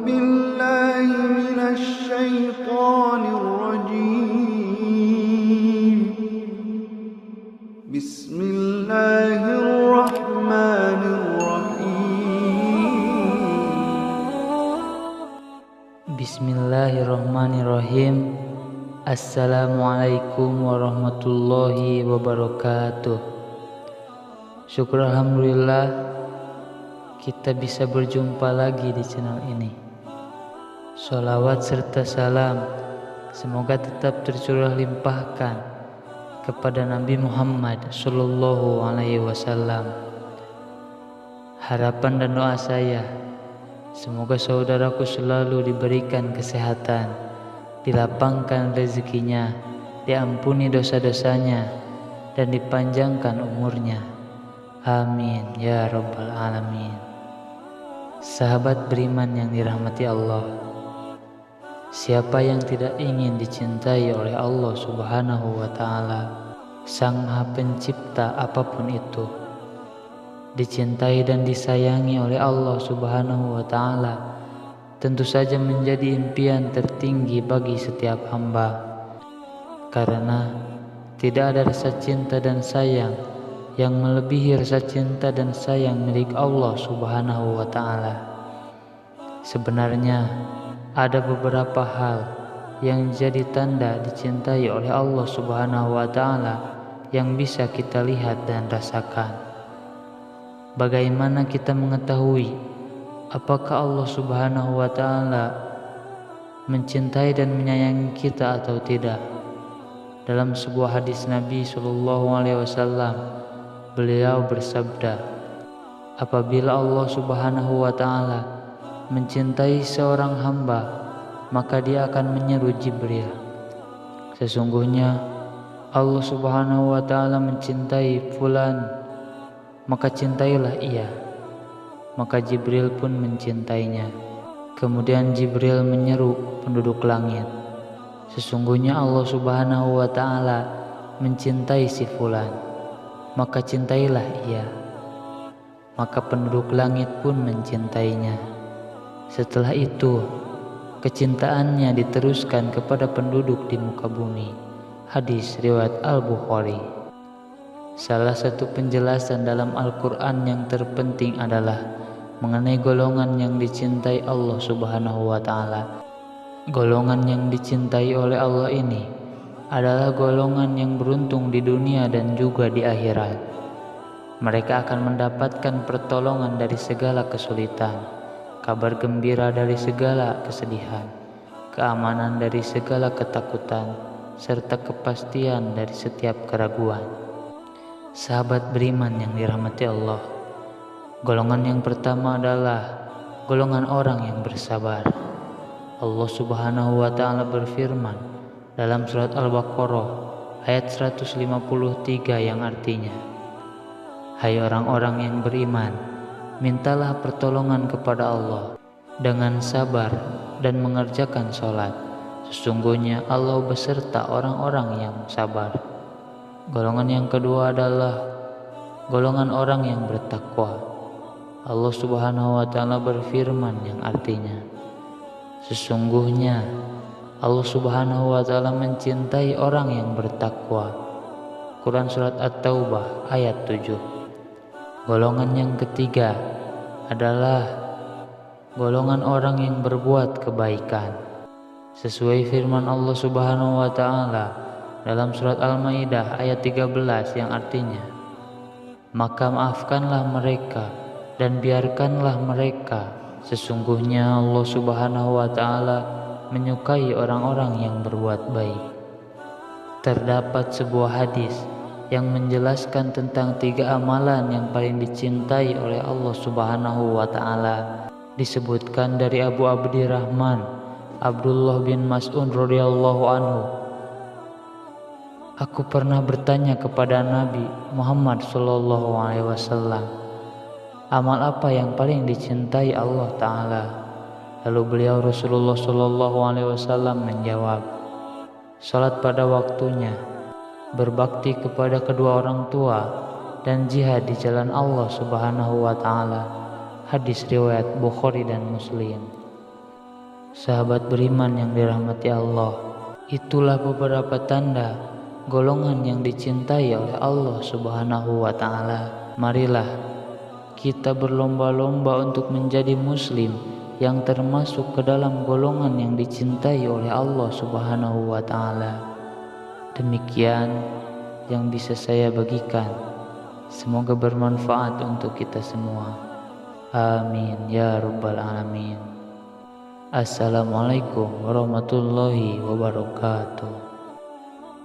بالله من الشيطان الرجيم. بسم الله الرحمن الرحيم. Bismillahirrahmanirrahim. Assalamualaikum warahmatullahi wabarakatuh. Syukur alhamdulillah kita bisa berjumpa lagi di channel ini. Sholawat serta salam semoga tetap tercurah limpahkan kepada Nabi Muhammad Sallallahu Alaihi Wasallam. Harapan dan doa saya, semoga saudaraku selalu diberikan kesehatan, dilapangkan rezekinya, diampuni dosa-dosanya, dan dipanjangkan umurnya. Amin ya rabbal alamin. Sahabat beriman yang dirahmati Allah, siapa yang tidak ingin dicintai oleh Allah Subhanahu wa Ta'ala, Sang Maha Pencipta apapun itu? Dicintai dan disayangi oleh Allah Subhanahu wa Ta'ala tentu saja menjadi impian tertinggi bagi setiap hamba, karena tidak ada rasa cinta dan sayang yang melebihi rasa cinta dan sayang milik Allah Subhanahu wa Ta'ala. Sebenarnya ada beberapa hal yang jadi tanda dicintai oleh Allah Subhanahu wa Ta'ala yang bisa kita lihat dan rasakan. Bagaimana kita mengetahui apakah Allah Subhanahu wa Ta'ala mencintai dan menyayangi kita atau tidak? Dalam sebuah hadis Nabi Sallallahu Alaihi Wasallam, beliau bersabda, apabila Allah Subhanahu wa Ta'ala mencintai seorang hamba, maka dia akan menyeru Jibril. Sesungguhnya Allah Subhanahu wa Ta'ala mencintai fulan, maka cintailah ia. Maka Jibril pun mencintainya. Kemudian Jibril menyeru penduduk langit, sesungguhnya Allah Subhanahu wa Ta'ala mencintai si fulan, maka cintailah ia. Maka penduduk langit pun mencintainya. Setelah itu kecintaannya diteruskan kepada penduduk di muka bumi. Hadis riwayat Al-Bukhari. Salah satu penjelasan dalam Al-Quran yang terpenting adalah mengenai golongan yang dicintai Allah Subhanahu wa Ta'ala. Golongan yang dicintai oleh Allah ini adalah golongan yang beruntung di dunia dan juga di akhirat. Mereka akan mendapatkan pertolongan dari segala kesulitan, kabar gembira dari segala kesedihan, keamanan dari segala ketakutan, serta kepastian dari setiap keraguan. Sahabat beriman yang dirahmati Allah, golongan yang pertama adalah golongan orang yang bersabar. Allah Subhanahu wa Ta'ala berfirman dalam surat Al-Baqarah ayat 153 yang artinya, hai orang-orang yang beriman, mintalah pertolongan kepada Allah dengan sabar dan mengerjakan sholat. Sesungguhnya Allah beserta orang-orang yang sabar. Golongan yang kedua adalah golongan orang yang bertakwa. Allah Subhanahu wa Ta'ala berfirman yang artinya, sesungguhnya Allah Subhanahu wa Ta'ala mencintai orang yang bertakwa. Quran surat At-Taubah ayat 7. Golongan yang ketiga adalah golongan orang yang berbuat kebaikan. Sesuai firman Allah Subhanahu wa Ta'ala dalam surat Al-Maidah ayat 13 yang artinya, maka maafkanlah mereka dan biarkanlah mereka, sesungguhnya Allah Subhanahu wa Ta'ala menyukai orang-orang yang berbuat baik. Terdapat sebuah hadis yang menjelaskan tentang 3 amalan yang paling dicintai oleh Allah Subhanahu wa Ta'ala. Disebutkan dari Abu Abdirrahman Abdullah bin Mas'ud radhiyallahu anhu, aku pernah bertanya kepada Nabi Muhammad Sallallahu Alaihi Wasallam, amal apa yang paling dicintai Allah Ta'ala? Lalu beliau Rasulullah Sallallahu Alaihi Wasallam menjawab, salat pada waktunya, berbakti kepada kedua orang tua, dan jihad di jalan Allah Subhanahu wa Ta'ala. Hadis riwayat Bukhari dan Muslim. Sahabat beriman yang dirahmati Allah, itulah beberapa tanda golongan yang dicintai oleh Allah Subhanahu wa Ta'ala. Marilah kita berlomba-lomba untuk menjadi muslim yang termasuk ke dalam golongan yang dicintai oleh Allah Subhanahu wa Ta'ala. Demikian yang bisa saya bagikan. Semoga bermanfaat untuk kita semua. Amin ya rabbal alamin. Assalamualaikum warahmatullahi wabarakatuh.